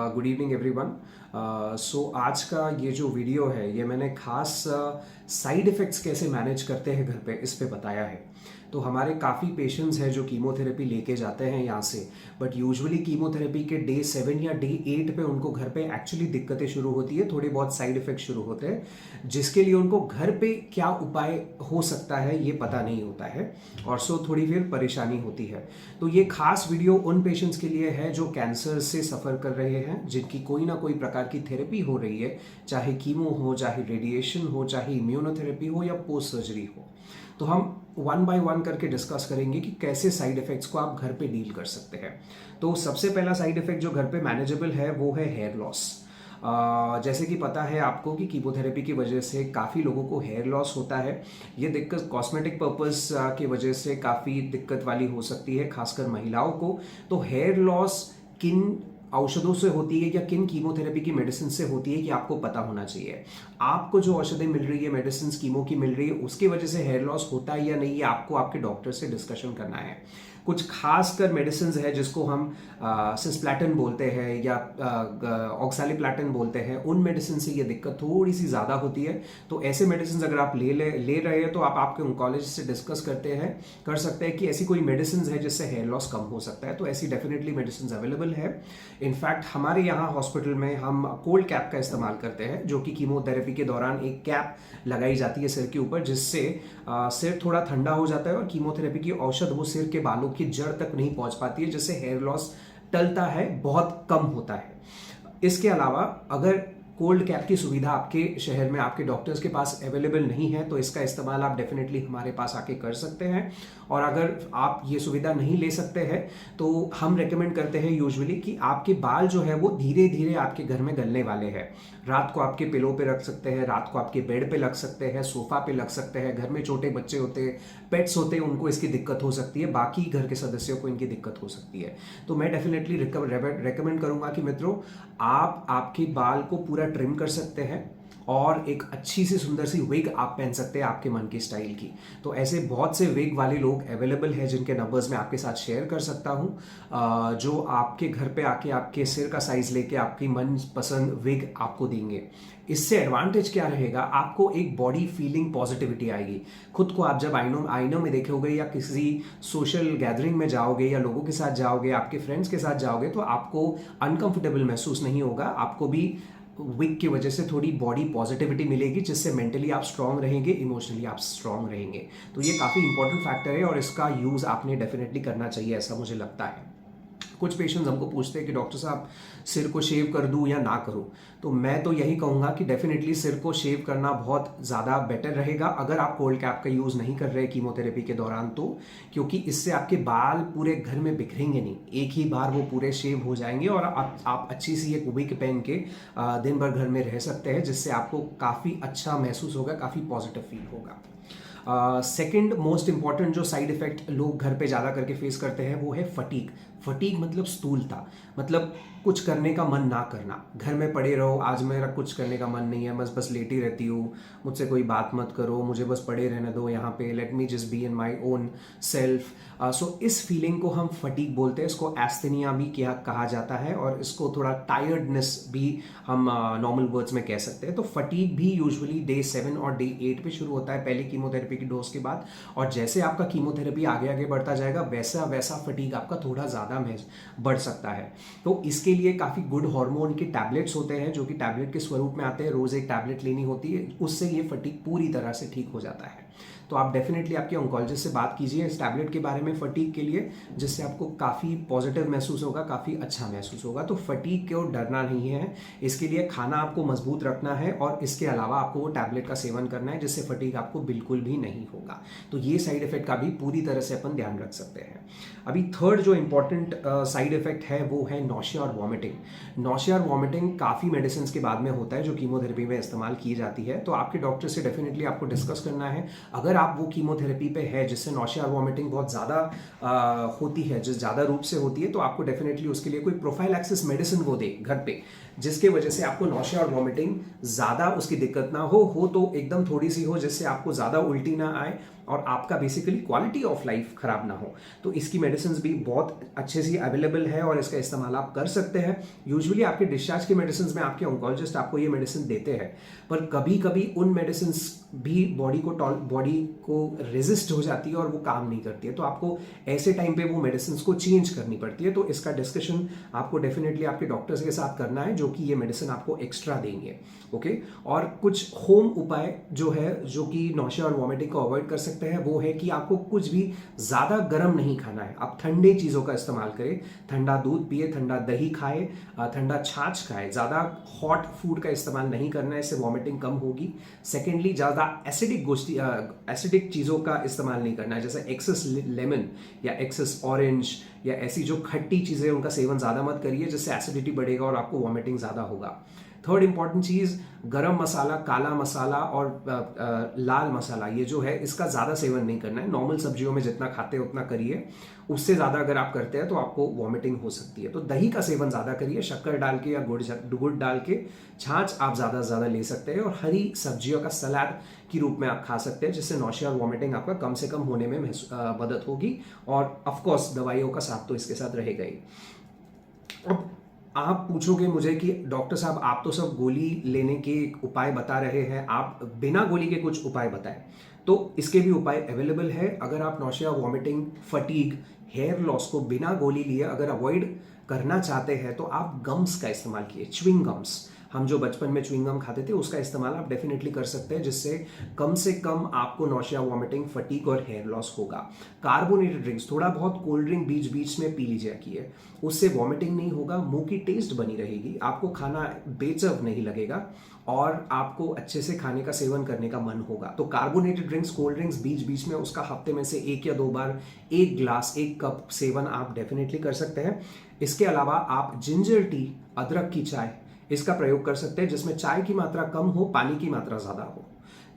Good evening everyone. सो आज का ये जो वीडियो है ये मैंने खास साइड इफ़ेक्ट्स कैसे मैनेज करते हैं घर पे इस पे बताया है। तो हमारे काफ़ी पेशेंट्स हैं जो कीमोथेरेपी लेके जाते हैं यहाँ से, बट यूजुअली कीमोथेरेपी के डे 7 या डे 8 पे उनको घर पे एक्चुअली दिक्कतें शुरू होती है, थोड़े बहुत साइड इफ़ेक्ट शुरू होते हैं जिसके लिए उनको घर पे क्या उपाय हो सकता है ये पता नहीं होता है और सो थोड़ी फिर परेशानी होती है। तो ये खास वीडियो उन पेशेंट्स के लिए है जो कैंसर से सफ़र कर रहे हैं, जिनकी कोई ना कोई प्रकार की थेरेपी हो रही है, चाहे कीमो हो, चाहे रेडिएशन हो, चाहे इम्यूनोथेरेपी हो या पोस्ट सर्जरी हो। तो हम वन बाय वन करके डिस्कस करेंगे कि कैसे साइड इफ़ेक्ट्स को आप घर पे डील कर सकते हैं। तो सबसे पहला साइड इफ़ेक्ट जो घर पे मैनेजेबल है वो है हेयर लॉस। जैसे कि पता है आपको कि कीमोथेरेपी की वजह से काफ़ी लोगों को हेयर लॉस होता है। ये दिक्कत कॉस्मेटिक पर्पस की वजह से काफ़ी दिक्कत वाली हो सकती है, खासकर महिलाओं को। तो हेयर लॉस किन औषधों से होती है या किन कीमोथेरेपी की मेडिसिन से होती है कि आपको पता होना चाहिए। आपको जो औषधें मिल रही है, मेडिसिन कीमो की मिल रही है, उसकी वजह से हेयर लॉस होता है या नहीं, ये आपको आपके डॉक्टर से डिस्कशन करना है। कुछ खासकर मेडिसिन है जिसको हम सिस्प्लैटिन बोलते हैं या ऑक्सैलिप्लैटिन बोलते हैं, उन मेडिसिन से ये दिक्कत थोड़ी सी ज़्यादा होती है। तो ऐसे मेडिसिन अगर आप ले रहे हैं तो आप आपके ऑन्कोलॉजिस्ट से डिस्कस कर सकते हैं कि ऐसी कोई मेडिसिन है जिससे हेयर लॉस कम हो सकता है। तो ऐसी डेफिनेटली मेडिसिन अवेलेबल है। इनफैक्ट हमारे यहाँ हॉस्पिटल में हम कोल्ड कैप का इस्तेमाल करते हैं, जो कि कीमोथेरेपी के दौरान एक कैप लगाई जाती है सिर के ऊपर, जिससे सिर थोड़ा ठंडा हो जाता है और कीमोथेरेपी की औषध वो सिर के बालों की जड़ तक नहीं पहुंच पाती है, जिससे हेयर लॉस टलता है, बहुत कम होता है। इसके अलावा अगर कोल्ड कैप की सुविधा आपके शहर में आपके डॉक्टर्स के पास अवेलेबल नहीं है तो इसका इस्तेमाल आप डेफिनेटली हमारे पास आके कर सकते हैं। और अगर आप ये सुविधा नहीं ले सकते हैं तो हम रेकमेंड करते हैं यूजुअली कि आपके बाल जो है वो धीरे धीरे आपके घर में गलने वाले हैं। रात को आपके पिलो पे रख सकते हैं, रात को आपके बेड पे लग सकते हैं, सोफा पे लग सकते हैं। घर में छोटे बच्चे होते हैं, पेट्स होते हैं, उनको इसकी दिक्कत हो सकती है, बाकी घर के सदस्यों को इनकी दिक्कत हो सकती है। तो मैं डेफिनेटली रिकमेंड करूंगा कि मित्रों आप आपके बाल को पूरा ट्रिम कर सकते हैं और एक अच्छी सी सुंदर सी विग आप पहन सकते हैं आपके मन की स्टाइल की। तो ऐसे बहुत से विग वाले लोग अवेलेबल हैं जिनके नंबर्स मैं आपके साथ शेयर कर सकता हूं, जो आपके घर पे आके आपके सिर का साइज लेके आपकी मन पसंद विग आपको देंगे। इससे एडवांटेज क्या रहेगा, आपको एक बॉडी फीलिंग पॉजिटिविटी आएगी। खुद को आप जब आईनों में देखोगे या किसी सोशल गैदरिंग में जाओगे या लोगों के साथ जाओगे, आपके फ्रेंड्स के साथ जाओगे, तो आपको अनकंफर्टेबल महसूस नहीं होगा। आपको भी विग की वजह से थोड़ी बॉडी पॉजिटिविटी मिलेगी, जिससे मेंटली आप स्ट्रांग रहेंगे, इमोशनली आप स्ट्रांग रहेंगे। तो ये काफ़ी इंपॉर्टेंट फैक्टर है और इसका यूज़ आपने डेफिनेटली करना चाहिए, ऐसा मुझे लगता है। कुछ पेशेंट्स हमको पूछते हैं कि डॉक्टर साहब सिर को शेव कर दूं या ना करूं। तो मैं तो यही कहूंगा कि डेफिनेटली सिर को शेव करना बहुत ज़्यादा बेटर रहेगा अगर आप कोल्ड कैप का यूज़ नहीं कर रहे कीमोथेरेपी के दौरान, तो क्योंकि इससे आपके बाल पूरे घर में बिखरेंगे नहीं, एक ही बार वो पूरे शेव हो जाएंगे और आप अच्छी सी एक विग पहन के दिन भर घर में रह सकते हैं, जिससे आपको काफ़ी अच्छा महसूस होगा, काफ़ी पॉजिटिव फील होगा। सेकेंड मोस्ट इंपॉर्टेंट जो साइड इफेक्ट लोग घर पे ज़्यादा करके फेस करते हैं वो है फटीग। फटीग मतलब स्थूलता, मतलब कुछ करने का मन ना करना। घर में पड़े रहो, आज मेरा कुछ करने का मन नहीं है, बस लेटी रहती हूँ, मुझसे कोई बात मत करो, मुझे बस पड़े रहने दो यहाँ पे, let me just be in my own self. So इस फीलिंग को हम फटीग बोलते हैं। इसको एस्थेनिया भी कहा जाता है और इसको थोड़ा टायर्डनेस भी हम नॉर्मल वर्ड्स में कह सकते हैं। तो फटीग भी यूजुअली डे 7 और डे 8 पे शुरू होता है, पहले कीमोथेरेपी की डोज के बाद। और जैसे आपका कीमोथेरेपी आगे आगे बढ़ता जाएगा वैसा वैसा फटीग आपका थोड़ा ज़्यादा बढ़ सकता है। तो इसके लिए काफ़ी गुड हार्मोन के टैबलेट्स होते हैं जो कि टैबलेट के स्वरूप में आते हैं, रोज़ एक टैबलेट लेनी होती है, उससे ये फटीग पूरी तरह से ठीक हो जाता है। तो आप डेफिनेटली आपके ऑन्कोलॉजिस्ट से बात कीजिए इस टैबलेट के बारे में फटीग के लिए, जिससे आपको काफ़ी पॉजिटिव महसूस होगा, काफ़ी अच्छा महसूस होगा। तो फटीग को डरना नहीं है, इसके लिए खाना आपको मजबूत रखना है और इसके अलावा आपको वो टैबलेट का सेवन करना है, जिससे फटीग आपको बिल्कुल भी नहीं होगा। तो ये साइड इफेक्ट का भी पूरी तरह से अपन ध्यान रख सकते हैं। अभी थर्ड जो इंपॉर्टेंट साइड इफेक्ट है वो है नौशिया और वॉमिटिंग। नौशिया और वॉमिटिंग काफ़ी मेडिसिन के बाद में होता है जो कीमोथेरेपी में इस्तेमाल की जाती है। तो आपके डॉक्टर से डेफिनेटली आपको डिस्कस करना है। अगर आप वो कीमोथेरेपी पे है जिससे नौशिया और वॉमिटिंग बहुत ज़्यादा होती है, जिस ज़्यादा रूप से होती है, तो आपको डेफिनेटली उसके लिए कोई प्रोफाइलैक्सिस मेडिसिन वो दे घर पे, जिसके वजह से आपको नौशिया और वॉमिटिंग ज़्यादा उसकी दिक्कत ना हो तो एकदम थोड़ी सी हो, जिससे आपको ज़्यादा उल्टी ना आए और आपका बेसिकली क्वालिटी ऑफ लाइफ खराब ना हो। तो इसकी मेडिसिन भी बहुत अच्छे से अवेलेबल है और इसका इस्तेमाल आप कर सकते हैं। यूजुअली आपके डिस्चार्ज की मेडिसिन में आपके ऑन्कोलॉजिस्ट आपको ये मेडिसिन देते हैं, पर कभी कभी उन मेडिसिन भी बॉडी को रेजिस्ट हो जाती है और वो काम नहीं करती है, तो आपको ऐसे टाइम पे वो मेडिसिन को चेंज करनी पड़ती है। तो इसका डिस्कशन आपको डेफिनेटली आपके डॉक्टर्स के साथ करना है, जो कि ये मेडिसिन आपको एक्स्ट्रा देंगे। ओके, और कुछ होम उपाय जो है, जो कि नौशिया और वॉमिटिंग को अवॉइड कर सकते हैं, वो है कि आपको कुछ भी ज्यादा गर्म नहीं खाना है। आप ठंडे चीजों का इस्तेमाल करें, ठंडा दूध पिए, ठंडा दही खाए, ठंडा छाछ खाए। ज्यादा हॉट फूड का इस्तेमाल नहीं करना है, इससे वॉमिटिंग कम होगी। सेकेंडली, ज्यादा एसिडिक चीजों का इस्तेमाल नहीं करना है, जैसे एक्सेस लेमन या एक्सेस ऑरेंज या ऐसी जो खट्टी चीजें, उनका सेवन ज्यादा मत करिए, जिससे एसिडिटी बढ़ेगा और आपको वॉमिटिंग ज्यादा होगा। थर्ड इंपॉर्टेंट चीज, गरम मसाला, काला मसाला और लाल मसाला, ये जो है इसका ज्यादा सेवन नहीं करना है। नॉर्मल सब्जियों में जितना खाते हैं उतना करिए, उससे ज्यादा अगर आप करते हैं तो आपको वॉमिटिंग हो सकती है। तो दही का सेवन ज्यादा करिए, शक्कर डाल के या गुड़ डाल के। छाछ आप ज्यादा से ज्यादा ले सकते हैं, और हरी सब्जियों का सलाद के रूप में आप खा सकते हैं, जिससे नौशिया और वॉमिटिंग आपका कम से कम होने में मदद होगी। और ऑफकोर्स दवाइयों का साथ तो इसके साथ रहेगा ही। अब आप पूछोगे मुझे कि डॉक्टर साहब, आप तो सब गोली लेने के उपाय बता रहे हैं, आप बिना गोली के कुछ उपाय बताएं। तो इसके भी उपाय अवेलेबल है। अगर आप nausea, vomiting, fatigue, hair loss को बिना गोली लिए अगर अवॉइड करना चाहते हैं, तो आप गम्स का इस्तेमाल किए, च्युइंग गम्स। हम जो बचपन में च्युइंग गम खाते थे, उसका इस्तेमाल आप डेफिनेटली कर सकते हैं, जिससे कम से कम आपको नौशिया, वॉमिटिंग, फटीग और हेयर लॉस होगा। कार्बोनेटेड ड्रिंक्स, थोड़ा बहुत कोल्ड ड्रिंक बीच बीच में पी लीजिए किए, उससे वॉमिटिंग नहीं होगा, मुंह की टेस्ट बनी रहेगी, आपको खाना बेचैन नहीं लगेगा और आपको अच्छे से खाने का सेवन करने का मन होगा। तो कार्बोनेटेड ड्रिंक्स, कोल्ड ड्रिंक्स बीच बीच में, उसका हफ्ते में से 1 या 2 बार 1 ग्लास, 1 कप सेवन आप डेफिनेटली कर सकते हैं। इसके अलावा आप जिंजर टी, अदरक की चाय, इसका प्रयोग कर सकते हैं, जिसमें चाय की मात्रा कम हो, पानी की मात्रा ज्यादा हो।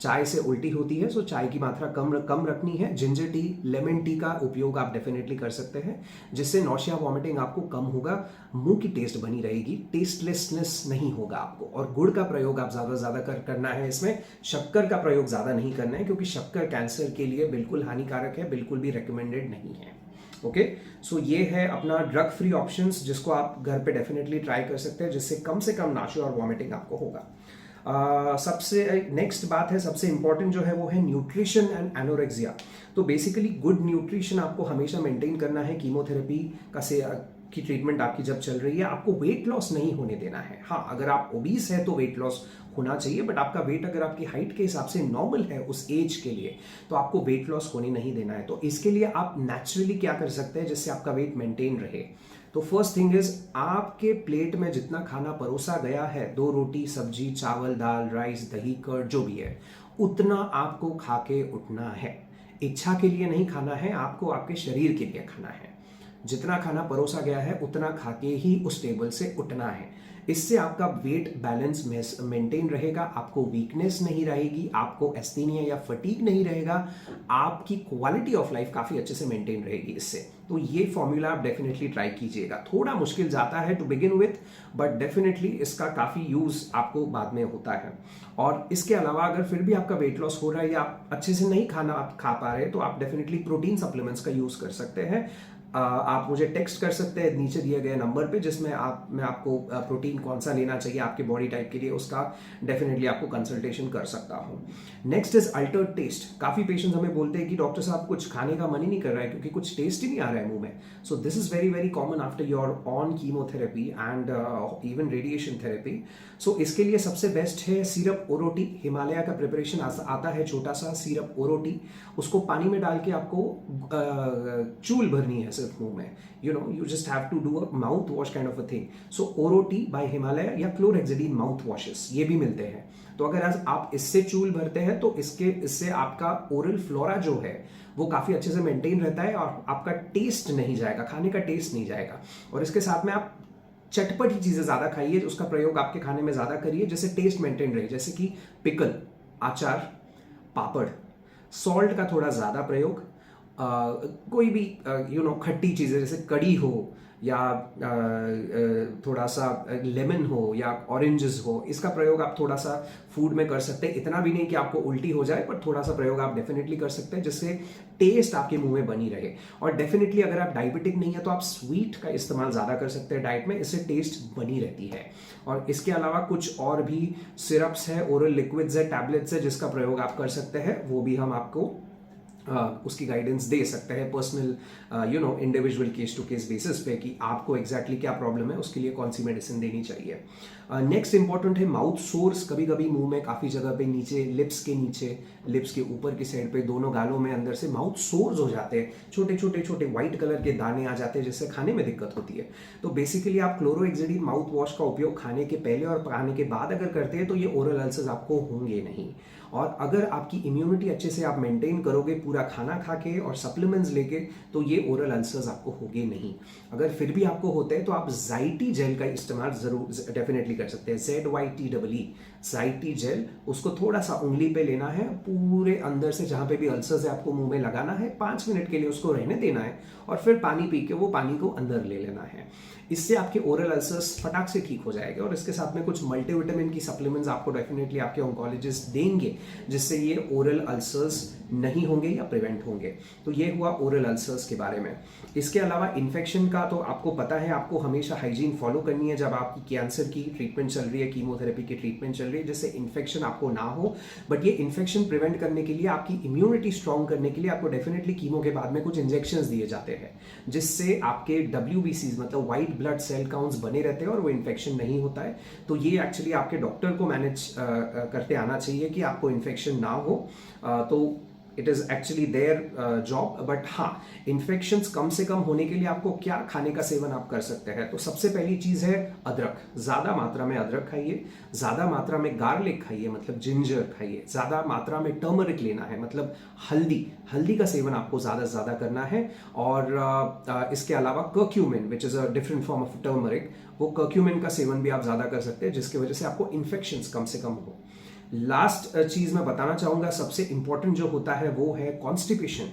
चाय से उल्टी होती है, सो चाय की मात्रा कम रखनी है। जिंजर टी, लेमन टी का उपयोग आप डेफिनेटली कर सकते हैं, जिससे नौशिया, वॉमिटिंग आपको कम होगा, मुंह की टेस्ट बनी रहेगी, टेस्टलेसनेस नहीं होगा आपको। और गुड़ का प्रयोग आप ज्यादा से ज्यादा करना है इसमें। शक्कर का प्रयोग ज्यादा नहीं करना है, क्योंकि शक्कर कैंसर के लिए बिल्कुल हानिकारक है, बिल्कुल भी रिकमेंडेड नहीं है। ओके, सो ये है अपना ड्रग फ्री ऑप्शंस, जिसको आप घर पे डेफिनेटली ट्राई कर सकते हैं, जिससे कम से कम नाशिया और वॉमिटिंग आपको होगा। सबसे नेक्स्ट बात है, सबसे इंपॉर्टेंट जो है वो है न्यूट्रिशन एंड एनोरेक्सिया। तो बेसिकली गुड न्यूट्रिशन आपको हमेशा मेंटेन करना है। कीमोथेरेपी की ट्रीटमेंट आपकी जब चल रही है, आपको वेट लॉस नहीं होने देना है। हाँ, अगर आप ओबीस है तो वेट लॉस होना चाहिए, बट आपका वेट अगर आपकी हाइट के हिसाब से नॉर्मल है उस एज के लिए, तो आपको वेट लॉस होने नहीं देना है। तो इसके लिए आप नेचुरली क्या कर सकते हैं जिससे आपका वेट मेंटेन रहे। तो फर्स्ट थिंग इज, आपके प्लेट में जितना खाना परोसा गया है, 2 रोटी, सब्जी, चावल, दाल, राइस, दही, कर्ड, जो भी है, उतना आपको खा के उठना है। इच्छा के लिए नहीं खाना है, आपको आपके शरीर के लिए खाना है। जितना खाना परोसा गया है उतना खा के ही उस टेबल से उठना है। इससे आपका वेट बैलेंस मेंटेन रहेगा, आपको वीकनेस नहीं रहेगी, आपको एस्थीनिया या फटीग नहीं रहेगा, आपकी क्वालिटी ऑफ लाइफ काफी अच्छे से मेंटेन रहेगी इससे। तो ये फॉर्मूला आप डेफिनेटली ट्राई कीजिएगा। थोड़ा मुश्किल जाता है to begin with, but definitely इसका काफी यूज आपको बाद में होता है। और इसके अलावा अगर फिर भी आपका वेट लॉस हो रहा है या आप अच्छे से नहीं खाना आप खा पा रहे, तो आप डेफिनेटली प्रोटीन सप्लीमेंट्स का यूज कर सकते हैं। आप मुझे टेक्स्ट कर सकते हैं नीचे दिए गए नंबर पे, जिसमें मैं आपको प्रोटीन कौन सा लेना चाहिए आपके बॉडी टाइप के लिए, उसका डेफिनेटली आपको कंसल्टेशन कर सकता हूं। Next is altered test. काफी पेशेंट्स हमें बोलते हैं कि डॉक्टर साहब कुछ खाने का मन ही नहीं कर रहा है, क्योंकि कुछ टेस्ट ही नहीं आ रहा है मुंह में। So this is very very common after your on chemotherapy and even radiation therapy. So इसके लिए सबसे बेस्ट है सिरप ओरोटी। हिमालय का प्रिपरेशन आता है, छोटा सा सिरप ओरोटी, उसको पानी में डाल के आपको चूल भरनी है सिर्फ मुंह में। You just have to do a mouth wash kind of a thing. So ओरोटी बाय हिमालय या क्लोरहेक्सिडिन माउथ वॉशेस ये भी मिलते हैं। तो अगर आज आप इससे चूल भरते हैं तो इससे आपका ओरल फ्लोरा जो है वो काफी अच्छे से मेंटेन रहता है और आपका टेस्ट नहीं जाएगा, खाने का टेस्ट नहीं जाएगा। और इसके साथ में आप चटपटी चीजें ज्यादा खाइए, उसका प्रयोग आपके खाने में ज्यादा करिए, जैसे टेस्ट मेंटेन रहे, जैसे कि पिकल, अचार, पापड़, सॉल्ट का थोड़ा ज्यादा प्रयोग, कोई भी खट्टी चीजें जैसे कड़ी हो या थोड़ा सा लेमन हो या ऑरेंजेस हो, इसका प्रयोग आप थोड़ा सा फूड में कर सकते हैं। इतना भी नहीं कि आपको उल्टी हो जाए, पर थोड़ा सा प्रयोग आप डेफिनेटली कर सकते हैं जिससे टेस्ट आपके मुंह में बनी रहे। और डेफिनेटली अगर आप डायबिटिक नहीं है तो आप स्वीट का इस्तेमाल ज़्यादा कर सकते हैं डाइट में, इससे टेस्ट बनी रहती है। और इसके अलावा कुछ और भी सिरप्स है, ओरल लिक्विड्स है, टैबलेट्स है जिसका प्रयोग आप कर सकते हैं, वो भी हम आपको उसकी गाइडेंस दे सकते हैं personal individual case to case basis पे कि आपको एग्जैक्टली क्या प्रॉब्लम है, उसके लिए कौन सी मेडिसिन देनी चाहिए। नेक्स्ट इंपॉर्टेंट है माउथ सोर्स। कभी कभी मुंह में काफ़ी जगह पे नीचे, लिप्स के नीचे, लिप्स के ऊपर की साइड पे, दोनों गालों में अंदर से माउथ सोर्स हो जाते हैं, छोटे छोटे छोटे व्हाइट कलर के दाने आ जाते हैं जिससे खाने में दिक्कत होती है। तो बेसिकली आप क्लोरोहेक्सिडिन माउथ वॉश का उपयोग खाने के पहले और खाने के बाद अगर करते हैं तो ये ओरल अल्सर्स आपको होंगे नहीं। और अगर आपकी इम्यूनिटी अच्छे से आप मेंटेन करोगे पूरा खाना खा के और सप्लीमेंट्स लेके, तो ये ओरल अल्सर्स आपको होंगे नहीं। अगर फिर भी आपको होते हैं तो आप ज़ाइटी जेल का इस्तेमाल जरूर डेफिनेटली कर सकते हैं। ZYTEE ज़ाइटी जेल, उसको थोड़ा सा उंगली पे लेना है, पूरे अंदर से जहां पे भी अल्सर्स है आपको मुंह में लगाना है, 5 मिनट के लिए उसको रहने देना है और फिर पानी पी के वो पानी को अंदर ले लेना है। इससे आपके ओरल अल्सर्स फटाक से ठीक हो जाएंगे। और इसके साथ में कुछ मल्टीविटामिन की सप्लीमेंट्स आपको डेफिनेटली आपके ऑन्कोलॉजिस्ट देंगे जिससे ये ओरल अल्सर्स नहीं होंगे या प्रिवेंट होंगे। तो ये हुआ ओरल अल्सर्स के बारे में। इसके अलावा इन्फेक्शन का तो आपको पता है, आपको हमेशा हाइजीन फॉलो करनी है जब आपकी कैंसर की ट्रीटमेंट चल रही है, कीमोथेरेपी की ट्रीटमेंट चल रही है, जिससे इन्फेक्शन आपको ना हो। बट ये इन्फेक्शन प्रिवेंट करने के लिए, आपकी इम्यूनिटी स्ट्रॉन्ग करने के लिए आपको डेफिनेटली कीमो के बाद में कुछ इंजेक्शंस दिए जाते हैं जिससे आपके WBCs मतलब व्हाइट ब्लड सेल काउंट्स बने रहते हैं और वो इन्फेक्शन नहीं होता है। तो ये एक्चुअली आपके डॉक्टर को मैनेज करते आना चाहिए कि आपको इन्फेक्शन ना हो। तो it is actually their job. But हाँ, इन्फेक्शंस कम से कम होने के लिए आपको क्या खाने का सेवन आप कर सकते हैं। तो सबसे पहली चीज है अदरक। ज्यादा मात्रा में अदरक खाइए, ज्यादा मात्रा में गार्लिक खाइए मतलब जिंजर खाइए, ज्यादा मात्रा में टर्मरिक लेना है मतलब हल्दी का सेवन आपको ज्यादा से ज्यादा करना है। और इसके अलावा curcumin which is a different form of turmeric, वो कर्क्यूमिन का सेवन भी आप ज्यादा कर सकते हैं जिसकी वजह से आपको इन्फेक्शंस कम से कम हो। लास्ट चीज मैं बताना चाहूंगा, सबसे इंपॉर्टेंट जो होता है वो है constipation.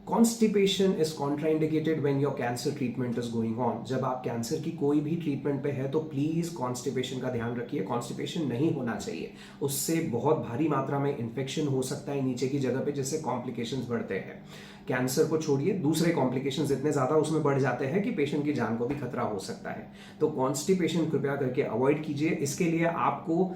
Constipation is contraindicated when your cancer treatment is going on. जब आप कैंसर की कोई भी ट्रीटमेंट पे है तो प्लीज कॉन्स्टिपेशन का ध्यान रखिए। कॉन्स्टिपेशन नहीं होना चाहिए, उससे बहुत भारी मात्रा में इन्फेक्शन हो सकता है नीचे की जगह पे, जिससे कॉम्प्लिकेशंस बढ़ते हैं। कैंसर को छोड़िए, दूसरे कॉम्प्लिकेशंस इतने ज्यादा उसमें बढ़ जाते हैं कि पेशेंट की जान को भी खतरा हो सकता है। तो कॉन्स्टिपेशन कृपया करके अवॉइड कीजिए। इसके लिए आपको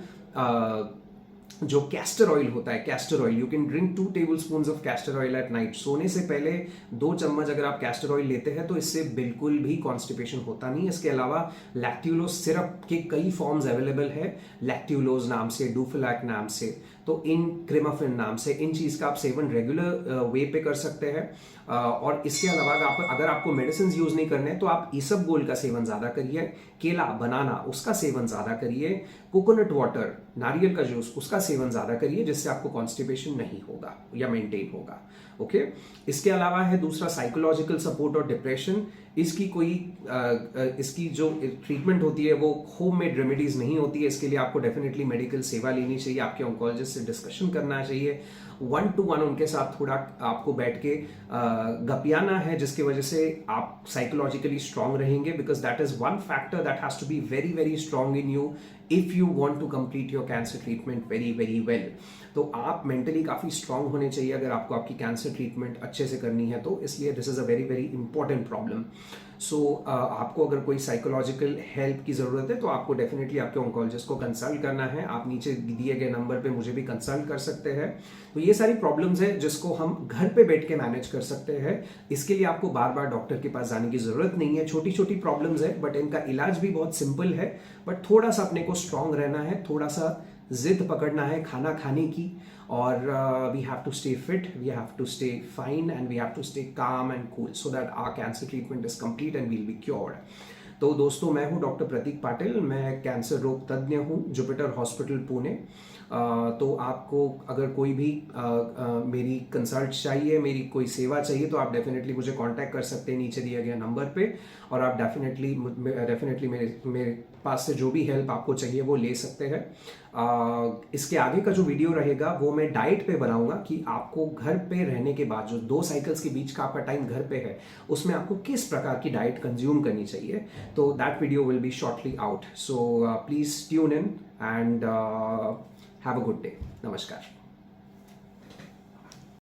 जो कैस्टर ऑयल होता है, castor oil, you can drink 2 tablespoons of castor oil at night. सोने से पहले 2 चम्मच अगर आप कैस्टर ऑयल लेते हैं तो इससे बिल्कुल भी कॉन्स्टिपेशन होता नहीं। इसके अलावा लैक्ट्यूलोज सिरप के कई फॉर्म्स अवेलेबल है, लैक्ट्यूलोज नाम से, डूफिलैक नाम से, तो इन क्रिमाफिन नाम से, इन चीज का आप सेवन रेगुलर वे पे कर सकते हैं। और इसके अलावा अगर आपको मेडिसिन यूज नहीं करने तो आप इसबगोल का सेवन ज्यादा करिए, केला, बनाना, उसका सेवन ज्यादा करिए, कोकोनट वाटर, नारियल का जूस, उसका सेवन ज्यादा करिए, जिससे आपको कॉन्स्टिपेशन नहीं होगा या मेंटेन होगा। ओके। इसके अलावा है दूसरा साइकोलॉजिकल सपोर्ट और डिप्रेशन। इसकी जो ट्रीटमेंट होती है वो होममेड रेमेडीज नहीं होती है। इसके लिए आपको डेफिनेटली मेडिकल सेवा लेनी चाहिए, आपके ऑन्कोलॉजिस्ट से डिस्कशन करना चाहिए, 1-to-1 उनके साथ थोड़ा आपको बैठ के गपियाना है, जिसकी वजह से आप साइकोलॉजिकली स्ट्रांग रहेंगे। Because that is one factor that has to be very very strong in you if you want to complete your cancer treatment very very well. तो आप मेंटली काफी स्ट्रांग होने चाहिए अगर आपको आपकी कैंसर ट्रीटमेंट अच्छे से करनी है तो। इसलिए this is a very very important problem. So आपको अगर कोई साइकोलॉजिकल हेल्प की जरूरत है तो आपको डेफिनेटली आपके ऑन्कोलॉजिस्ट को कंसल्ट करना है। आप नीचे दिए गए नंबर पे मुझे भी कंसल्ट कर सकते हैं। तो ये सारी प्रॉब्लम्स है जिसको हम घर पे बैठ के मैनेज कर सकते हैं। इसके लिए आपको बार बार डॉक्टर के पास जाने की जरूरत नहीं है। छोटी छोटी प्रॉब्लम्स है बट इनका इलाज भी बहुत सिंपल है। बट थोड़ा सा अपने को स्ट्रांग रहना है, थोड़ा सा जिद पकड़ना है खाना खाने की, और we have to stay fit, we have to stay fine, and we have to stay calm and cool so that our cancer treatment is complete and will be cured. तो दोस्तों, मैं हूं डॉक्टर प्रतीक पाटिल। मैं कैंसर रोग तज्ञ हूं, Jupiter hospital Pune. तो आपको अगर कोई भी मेरी कंसल्ट चाहिए, मेरी कोई सेवा चाहिए, तो आप डेफिनेटली मुझे कांटेक्ट कर सकते हैं नीचे दिए गए नंबर पे। और आप डेफिनेटली मेरे पास से जो भी हेल्प आपको चाहिए वो ले सकते हैं। इसके आगे का जो वीडियो रहेगा वो मैं डाइट पे बनाऊंगा कि आपको घर पे रहने के बाद जो 2 साइकिल्स के बीच का आपका टाइम घर पे है, उसमें आपको किस प्रकार की डाइट कंज्यूम करनी चाहिए। तो that video will be shortly out, so please tune in and have a good day. नमस्कार।